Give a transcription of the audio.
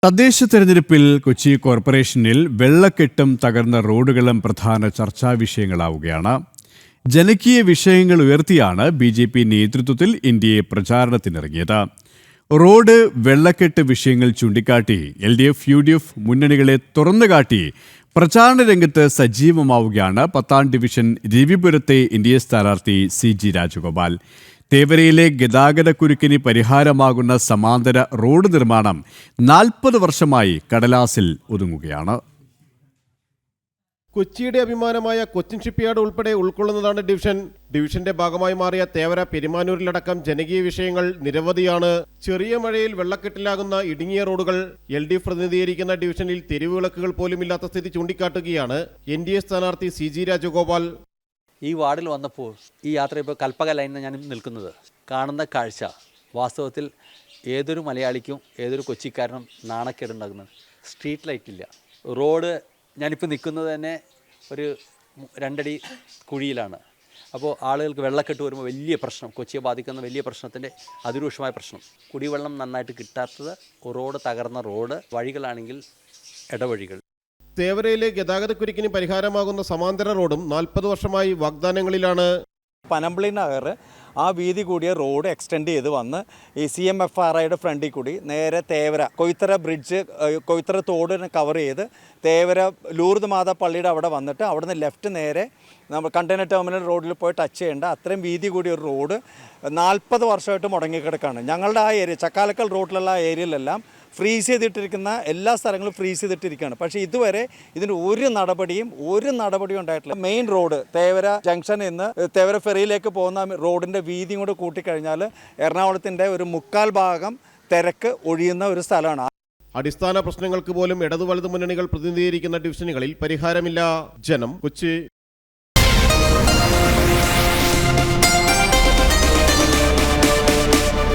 തദ്ദേശ തെരഞ്ഞെടുപ്പിൽ കൊച്ചി കോർപ്പറേഷനിൽ വെള്ളക്കെട്ടും തകർന്ന റോഡുകളും പ്രധാന ചർച്ചാ വിഷയങ്ങളാവുകയാണ്. ജനകീയ വിഷയങ്ങൾ ഉയർത്തിയാണ് ബി.ജെ.പി. നേതൃത്വത്തിൽ ഇന്ത്യയെ പ്രചാരണത്തിനിറങ്ങിയത്. റോഡ്, വെള്ളക്കെട്ട് വിഷയങ്ങൾ ചൂണ്ടിക്കാട്ടി LDF, UDF മുന്നണികളെ തുറന്നുകാട്ടി പ്രചാരണ രംഗത്ത് സജീവമാവുകയാണ് 10ാം ഡിവിഷൻ രവിപുരത്തെ NDA സ്ഥാനാർത്ഥി CG രാജഗോപാൽ. തേവരയിലെ ഗതാഗതക്കുരുക്കിന് പരിഹാരമാകുന്ന സമാന്തര റോഡ് നിർമ്മാണം 40 വർഷമായി കടലാസിൽ ഒതുങ്ങുകയാണ്. കൊച്ചിയുടെ അഭിമാനമായ കൊച്ചിൻ ഷിപ്പ്യാർഡ് ഉൾപ്പെടെ ഉൾക്കൊള്ളുന്നതാണ് ഡിവിഷന്റെ ഭാഗമായി മാറിയ തേവര പെരുമാനൂരിലടക്കം ജനകീയ വിഷയങ്ങൾ നിരവധിയാണ്. ചെറിയ മഴയിൽ വെള്ളക്കെട്ടിലാകുന്ന ഇടുങ്ങിയ റോഡുകൾ, LDF പ്രതിനിധീകരിക്കുന്ന ഡിവിഷനിൽ തെരുവുവിളക്കുകൾ പോലുമില്ലാത്ത സ്ഥിതി ചൂണ്ടിക്കാട്ടുകയാണ് NDA സ്ഥാനാർത്ഥി CG രാജഗോപാൽ. ഈ വാർഡിൽ വന്നപ്പോൾ ഈ യാത്ര ഇപ്പോൾ കൽപ്പക ലൈനിൽ ഞാൻ നിൽക്കുന്നത് കാണുന്ന കാഴ്ച വാസ്തവത്തിൽ ഏതൊരു മലയാളിക്കും ഏതൊരു കൊച്ചിക്കാരനും നാണക്കേടുണ്ടാകുന്നത്. സ്ട്രീറ്റ് ലൈറ്റ് ഇല്ല. റോഡ് ഞാനിപ്പോൾ നിൽക്കുന്നത് തന്നെ ഒരു 2 അടി കുഴിയിലാണ്. അപ്പോൾ ആളുകൾക്ക് വെള്ളക്കെട്ട് വരുമ്പോൾ വലിയ പ്രശ്നം, കൊച്ചിയെ ബാധിക്കുന്ന വലിയ പ്രശ്നത്തിൻ്റെ അതിരൂക്ഷമായ പ്രശ്നം. കുടിവെള്ളം നന്നായിട്ട് കിട്ടാത്തത്, റോഡ് തകർന്ന റോഡ്, വഴികളാണെങ്കിൽ ഇടവഴികൾ. തേവരയിലെ ഗതാഗതക്കുരുക്കിന് പരിഹാരമാകുന്ന സമാന്തര റോഡും 40 വർഷമായി വാഗ്ദാനങ്ങളിലാണ്. പനമ്പിളി നഗർ ആ വീതി കൂടിയ റോഡ് എക്സ്റ്റെൻഡ് ചെയ്ത് വന്ന് ഈ CMFRIയുടെ ഫ്രണ്ടിൽ കൂടി നേരെ തേവര കൊയ്ത്തറ ബ്രിഡ്ജ്, കൊയ്ത്തറ തോടിനെ കവർ ചെയ്ത് തേവര ലൂർദ് മാതാ പള്ളിയുടെ അവിടെ വന്നിട്ട് അവിടുന്ന് ലെഫ്റ്റ് നേരെ നമ്മൾ കണ്ടെയ്നർ ടെർമിനൽ റോഡിൽ പോയി ടച്ച് ചെയ്യേണ്ട അത്രയും വീതി കൂടിയ ഒരു റോഡ് 40 വർഷമായിട്ട് മുടങ്ങിക്കിടക്കാണ്. ഞങ്ങളുടെ ആ ഏരിയ ചക്കാലക്കൽ റോഡിലുള്ള ആ ഏരിയയിലെല്ലാം ഫ്രീസ് ചെയ്തിട്ടിരിക്കുന്ന എല്ലാ സ്ഥലങ്ങളും ഫ്രീസ് ചെയ്തിട്ടിരിക്കുകയാണ്. പക്ഷേ ഇതുവരെ ഇതിന് ഒരു നടപടിയും ഉണ്ടായിട്ടില്ല. മെയിൻ റോഡ് തേവര ജംഗ്ഷനിൽ നിന്ന് തേവര ഫെറിയിലേക്ക് പോകുന്ന റോഡിൻ്റെ വീതിയും കൂടെ കൂട്ടിക്കഴിഞ്ഞാൽ എറണാകുളത്തിൻ്റെ ഒരു 1/4 ഭാഗം തിരക്ക് ഒഴിയുന്ന ഒരു സ്ഥലമാണ്. അടിസ്ഥാന പ്രശ്നങ്ങൾക്ക് പോലും ഇടതു വലതു മുന്നണികൾ പ്രതിനിധീകരിക്കുന്ന ഡിവിഷനുകളിൽ പരിഹാരമില്ല. ജനം, കൊച്ചി.